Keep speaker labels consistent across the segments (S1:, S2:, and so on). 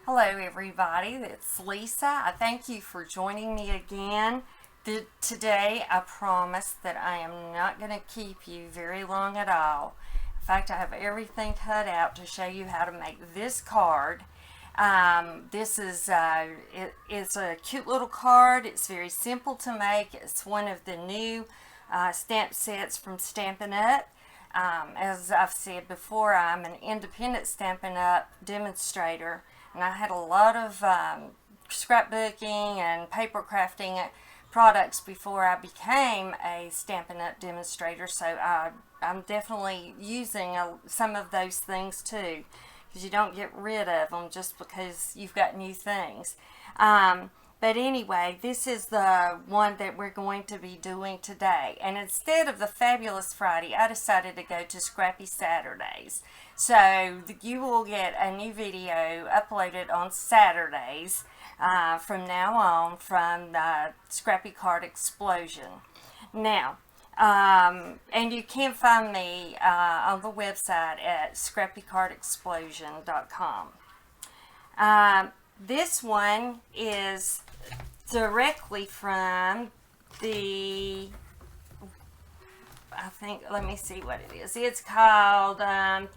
S1: Hello, everybody. It's Lisa. I thank you for joining me again. Today, I promise that I am not going to keep you very long at all. In fact, I have everything cut out to show you how to make this card. This is it's a cute little card. It's very simple to make. It's one of the new stamp sets from Stampin' Up. As I've said before, I'm an independent Stampin' Up demonstrator, and I had a lot of scrapbooking and paper crafting products before I became a Stampin' Up demonstrator, so I'm definitely using some of those things too, because you don't get rid of them just because you've got new things. But anyway, this is the one that we're going to be doing today. And instead of the Fabulous Friday, I decided to go to Scrappy Saturdays. So you will get a new video uploaded on Saturdays from now on from the Scrappy Card Explosion. Now, and you can find me on the website at scrappycardexplosion.com. This one is directly from the, let me see what it is. It's called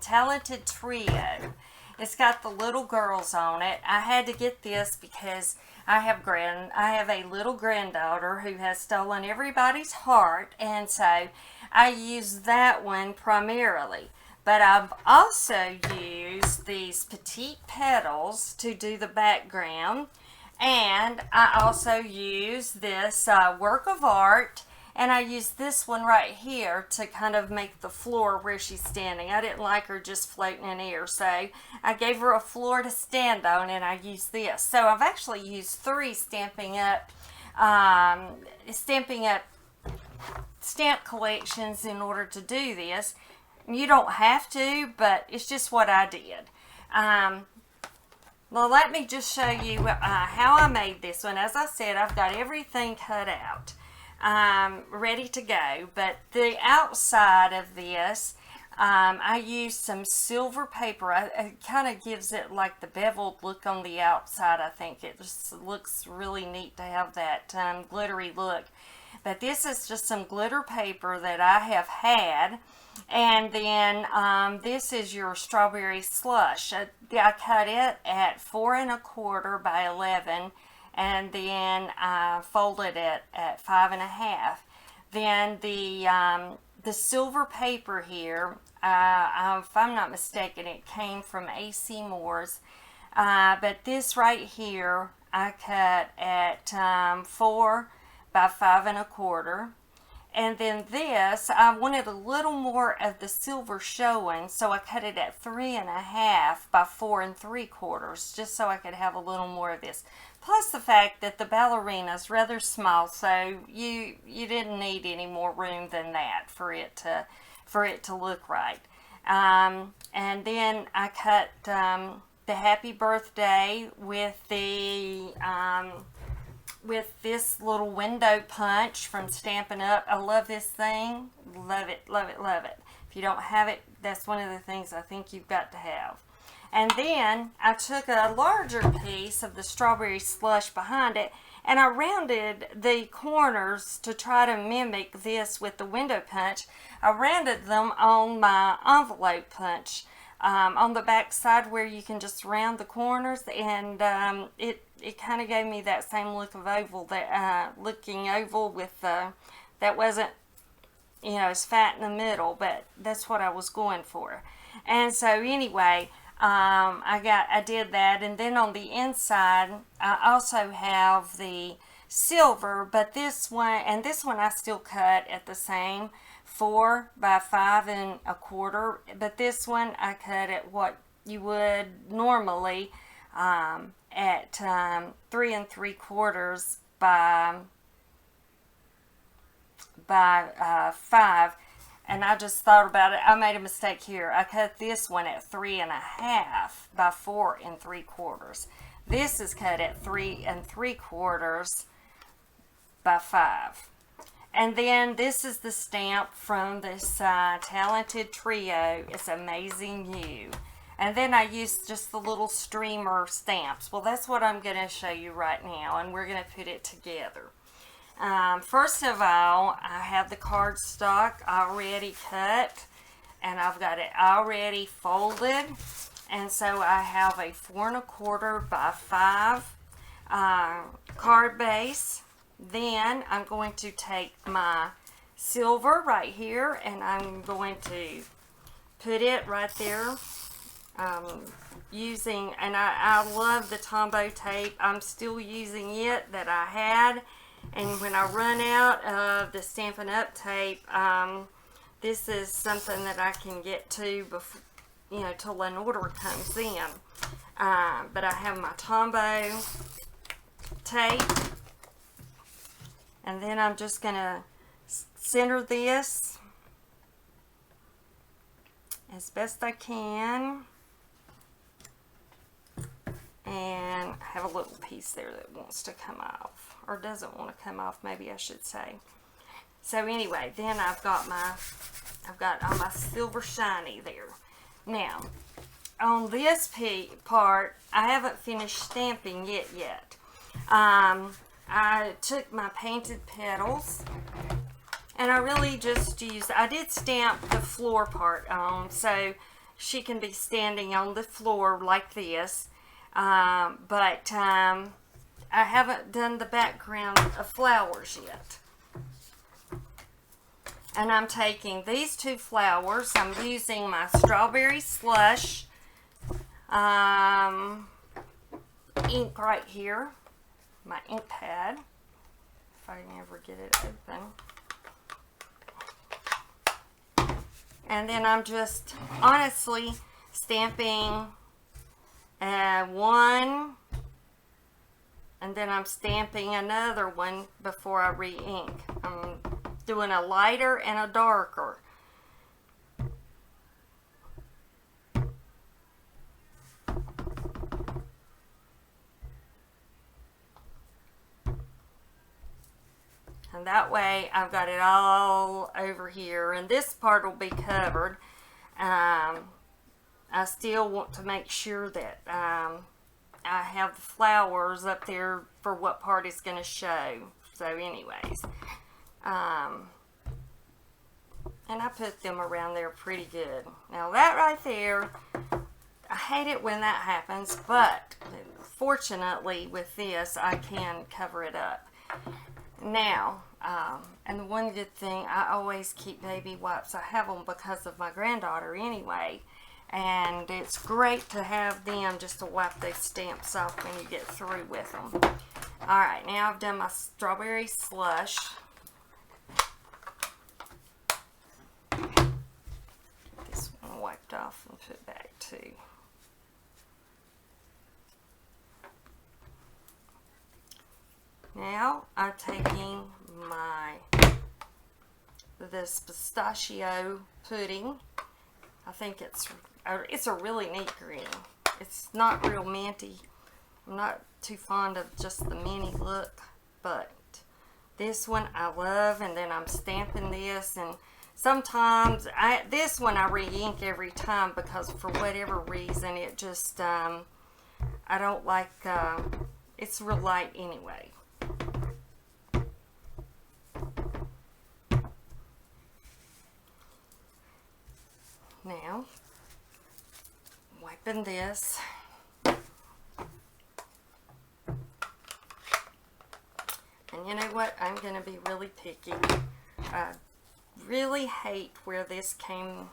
S1: Talented Trio. It's got the little girls on it. I had to get this because I have a little granddaughter who has stolen everybody's heart, and so I use that one primarily. But I've also used these petite petals to do the background. And I also use this work of art. And I used this one right here to kind of make the floor where she's standing. I didn't like her just floating in air. So I gave her a floor to stand on, and I used this. So I've actually used three Stampin' Up stamp collections in order to do this. You don't have to, but it's just what I did. Well, let me just show you how I made this one. As I said, I've got everything cut out, ready to go. But the outside of this, I used some silver paper. It kind of gives it like the beveled look on the outside. I think it just looks really neat to have that glittery look. But this is just some glitter paper that I have had. And then this is your strawberry slush. I cut it at 4 1/4 by 11, and then I folded it at 5 1/2. Then the silver paper here, if I'm not mistaken, it came from A.C. Moore's. But this right here, I cut at 4 by 5 1/4. And then this, I wanted a little more of the silver showing, so I cut it at 3 1/2 by 4 3/4, just so I could have a little more of this. Plus the fact that the ballerina is rather small, so you didn't need any more room than that for it to look right. And then I cut the happy birthday with the with this little window punch from Stampin' Up. I love this thing. Love it, love it, love it. If you don't have it, that's one of the things I think you've got to have. And then I took a larger piece of the strawberry slush behind it, and I rounded the corners to try to mimic this with the window punch. I rounded them on my envelope punch on the back side where you can just round the corners, and it kind of gave me that same look of oval, that looking oval with that wasn't, as fat in the middle, but that's what I was going for. And so anyway, I did that, and then on the inside I also have the silver, but this one I still cut at the same 4 by 5 1/4, but this one I cut at what you would normally at 3 3/4 by 5. And I just thought about it. I made a mistake here. I cut this one at 3 1/2 by 4 3/4. This is cut at 3 3/4 by 5. And then this is the stamp from this Talented Trio. It's Amazing You. And then I use just the little streamer stamps. Well, that's what I'm going to show you right now, and we're going to put it together. First of all, I have the cardstock already cut, and I've got it already folded. And so I have a 4 1/4 by 5 card base. Then I'm going to take my silver right here, and I'm going to put it right there. Using, and I love the Tombow tape. I'm still using it that I had, and when I run out of the Stampin' Up! Tape, this is something that I can get to before, you know, till an order comes in. But I have my Tombow tape, and then I'm just gonna center this as best I can. And I have a little piece there that wants to come off, or doesn't want to come off, maybe I should say. So anyway, then I've got all my silver shiny there. Now, on this part, I haven't finished stamping it yet. I took my painted petals, and I really just used, I did stamp the floor part on, so she can be standing on the floor like this. But I haven't done the background of flowers yet. And I'm taking these 2 flowers. I'm using my strawberry slush ink right here, my ink pad, if I can ever get it open. And then I'm just honestly stamping one, and then I'm stamping another one before I re-ink. I'm doing a lighter and a darker. And that way I've got it all over here, and this part will be covered. I still want to make sure that I have the flowers up there for what part is going to show. So anyways, and I put them around there pretty good. Now that right there, I hate it when that happens, but fortunately with this I can cover it up. Now, and the one good thing, I always keep baby wipes. I have them because of my granddaughter anyway. And it's great to have them just to wipe those stamps off when you get through with them. Alright, now I've done my strawberry slush. Get this one wiped off and put back too. Now I'm taking this pistachio pudding. I think it's a really neat green. It's not real minty. I'm not too fond of just the mini look, but this one I love. And then I'm stamping this, and sometimes this one I re-ink every time because for whatever reason it just I don't like it's real light anyway. Now, wiping this. And you know what? I'm going to be really picky. I really hate where this came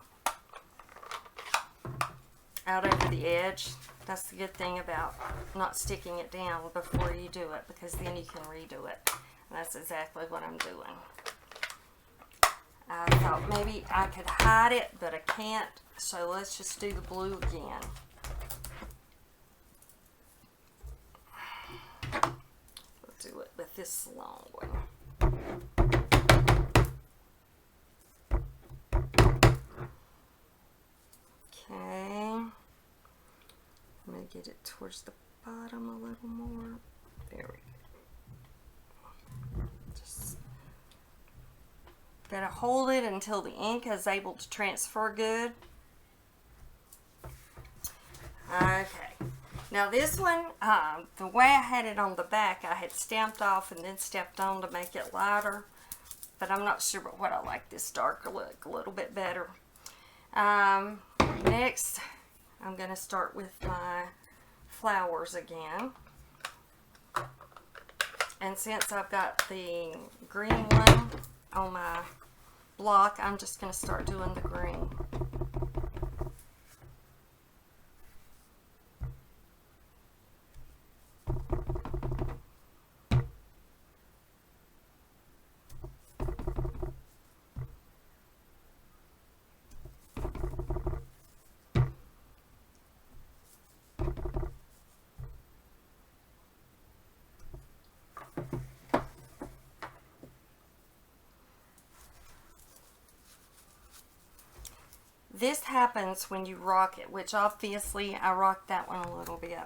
S1: out over the edge. That's the good thing about not sticking it down before you do it, because then you can redo it. And that's exactly what I'm doing. I thought maybe I could hide it, but I can't. So let's just do the blue again. We'll do it with this long one. Okay. I'm going to get it towards the bottom a little more. There we go. Just gotta hold it until the ink is able to transfer good. Okay. Now this one, the way I had it on the back, I had stamped off and then stepped on to make it lighter. But I'm not sure what I like this darker look a little bit better. Next, I'm going to start with my flowers again. And since I've got the green one on my block, I'm just going to start doing the green. This happens when you rock it, which obviously I rocked that one a little bit.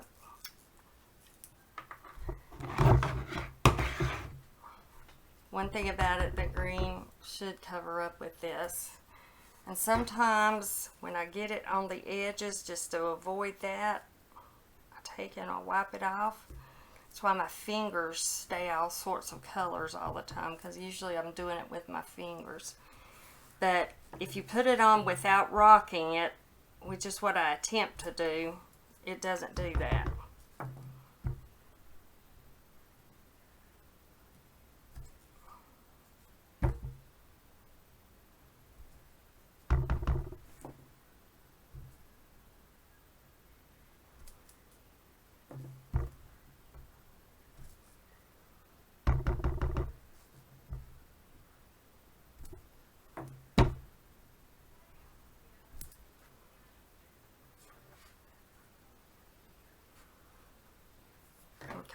S1: One thing about it, the green should cover up with this. And sometimes when I get it on the edges, just to avoid that, I take it and I wipe it off. That's why my fingers stay all sorts of colors all the time, because usually I'm doing it with my fingers. But if you put it on without rocking it, which is what I attempt to do, it doesn't do that.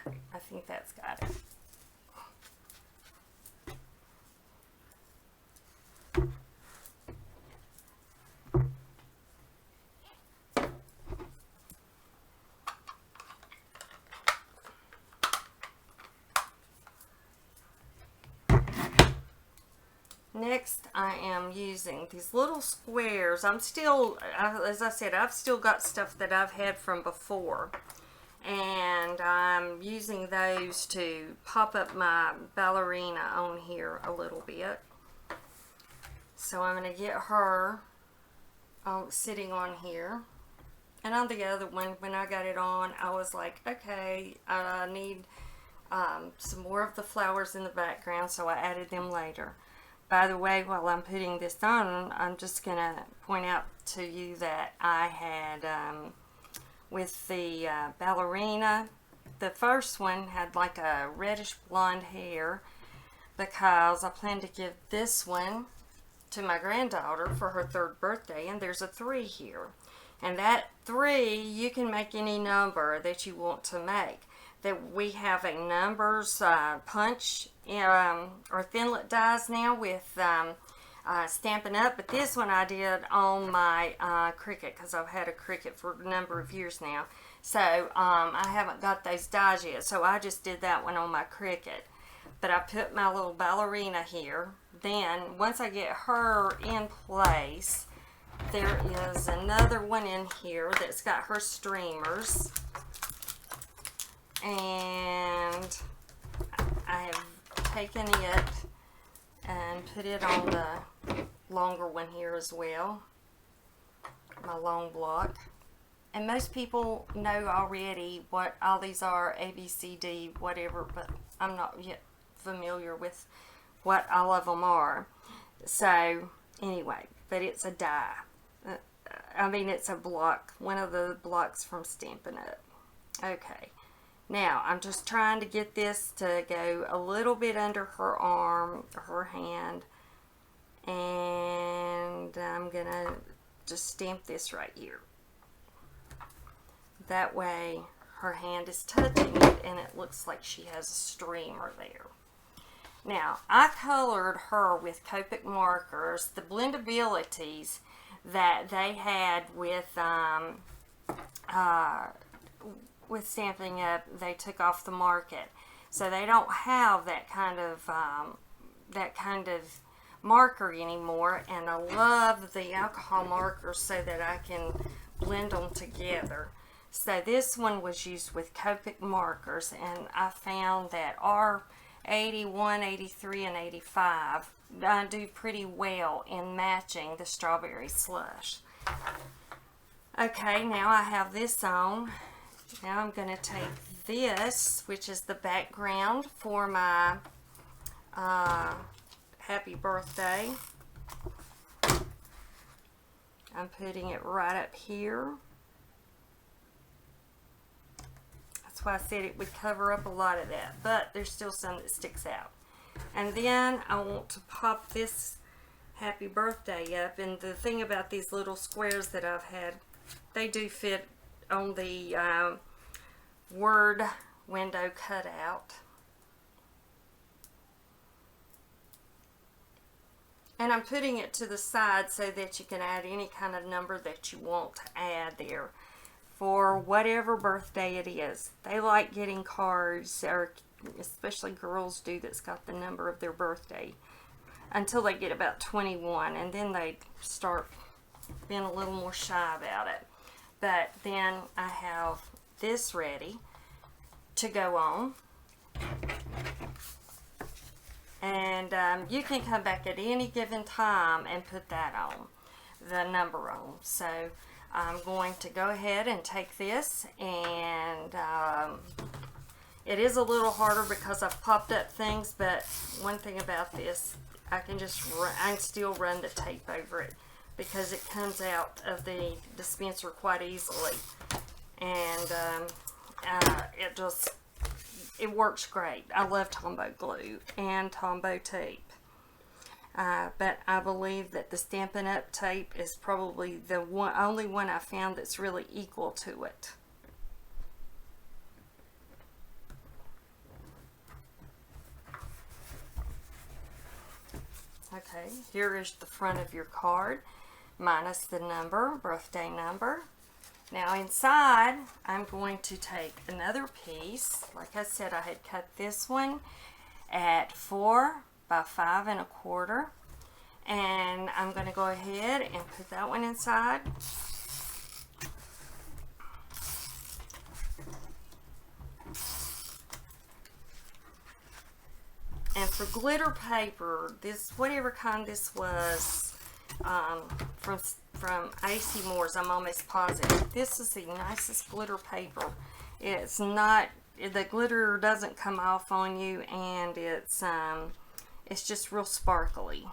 S1: Okay, I think that's got it. Next, I am using these little squares. I'm still, as I said, I've still got stuff that I've had from before. And I'm using those to pop up my ballerina on here a little bit. So I'm going to get her sitting on here. And on the other one, when I got it on, I was like, okay, I need some more of the flowers in the background, so I added them later. By the way, while I'm putting this on, I'm just going to point out to you that I had, with the ballerina, the first one had like a reddish blonde hair, because I plan to give this one to my granddaughter for her 3rd birthday, and there's a 3 here. And that 3, you can make any number that you want to make. That we have a numbers punch or Thinlit dies now with Stampin' Up, but this one I did on my Cricut, because I've had a Cricut for a number of years now. So I haven't got those dies yet, so I just did that one on my Cricut. But I put my little ballerina here. Then once I get her in place, there is another one in here that's got her streamers. And I have taken it and put it on the longer one here as well, my long block. And most people know already what all these are, A, B, C, D, whatever, but I'm not yet familiar with what all of them are. So anyway, but it's a die. I mean, it's a block, one of the blocks from Stampin' Up. Okay. Now, I'm just trying to get this to go a little bit under her arm, her hand, and I'm going to just stamp this right here. That way, her hand is touching it, and it looks like she has a streamer there. Now, I colored her with Copic markers, the blendabilities that they had with Stampin' Up, they took off the market, so they don't have that kind of marker anymore. And I love the alcohol markers so that I can blend them together. So this one was used with Copic markers, and I found that R81, 83, and 85 do pretty well in matching the strawberry slush. Okay, now I have this on. Now I'm going to take this, which is the background for my happy birthday. I'm putting it right up here. That's why I said it would cover up a lot of that, but there's still some that sticks out. And then I want to pop this happy birthday up, and the thing about these little squares that I've had, they do fit on the word window cutout. And I'm putting it to the side so that you can add any kind of number that you want to add there for whatever birthday it is. They like getting cards, or especially girls do, that's got the number of their birthday, until they get about 21, and then they start being a little more shy about it. But then I have this ready to go on. And you can come back at any given time and put that on, the number on. So I'm going to go ahead and take this, and it is a little harder because I've popped up things, but one thing about this, I can still run the tape over it because it comes out of the dispenser quite easily, and it works great. I love Tombow glue and Tombow tape. But I believe that the Stampin' Up! Tape is probably the only one I found that's really equal to it. Okay, here is the front of your card, minus the number, birthday number. Now inside, I'm going to take another piece. Like I said, I had cut this one at 4 by 5 1/4. And I'm going to go ahead and put that one inside. And for glitter paper, this, whatever kind this was, from AC Moore's, I'm almost positive, this is the nicest glitter paper. It's not, the glitter doesn't come off on you, and it's just real sparkly.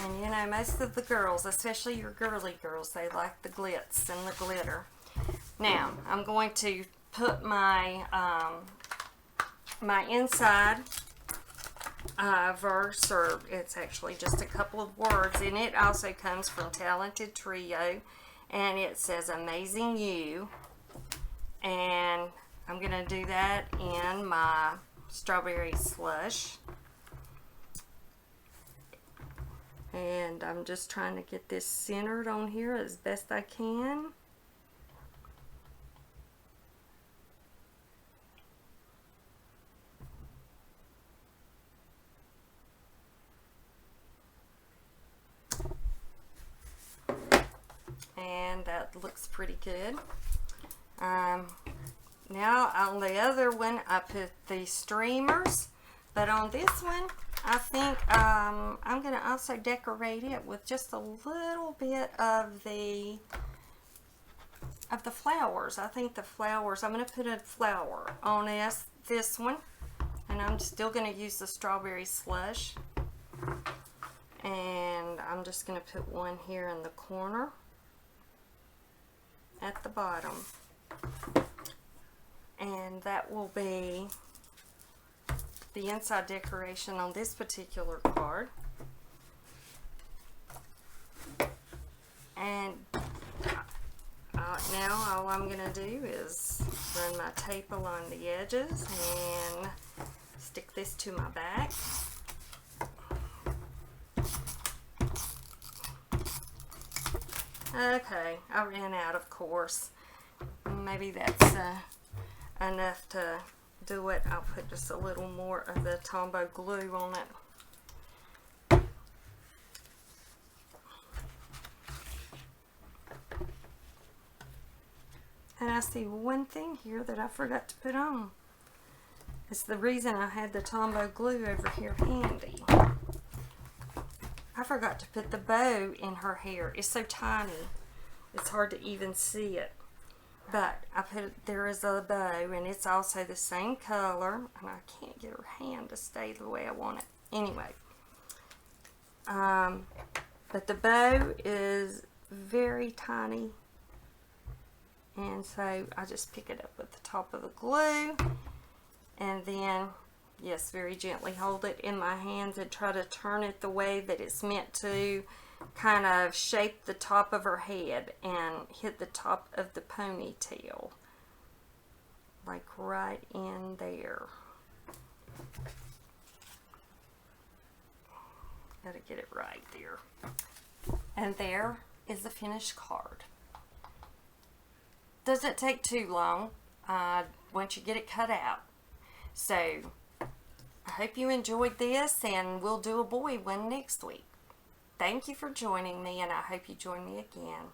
S1: And you know, most of the girls, especially your girly girls, they like the glitz and the glitter. Now, I'm going to put my my inside verse, or it's actually just a couple of words, and it also comes from Talented Trio, and it says Amazing You, and I'm going to do that in my strawberry slush. And I'm just trying to get this centered on here as best I can. And that looks pretty good. Now on the other one I put the streamers, but on this one I think I'm going to also decorate it with just a little bit of the flowers. I think the flowers, I'm going to put a flower on this one, and I'm still going to use the strawberry slush, and I'm just going to put one here in the corner at the bottom, and that will be the inside decoration on this particular card. And now all I'm going to do is run my tape along the edges and stick this to my back. Okay, I ran out, of course. Maybe that's enough to do it. I'll put just a little more of the Tombow glue on it. And I see one thing here that I forgot to put on. It's the reason I had the Tombow glue over here handy. I forgot to put the bow in her hair. It's so tiny, it's hard to even see it. But I put there is a bow, and it's also the same color, and I can't get her hand to stay the way I want it. Anyway, but the bow is very tiny, and so I just pick it up with the top of the glue, and then yes, very gently hold it in my hands and try to turn it the way that it's meant to kind of shape the top of her head and hit the top of the ponytail, like right in there. Gotta get it right there. And there is the finished card. Doesn't take too long once you get it cut out. So I hope you enjoyed this, and we'll do a boy one next week. Thank you for joining me, and I hope you join me again.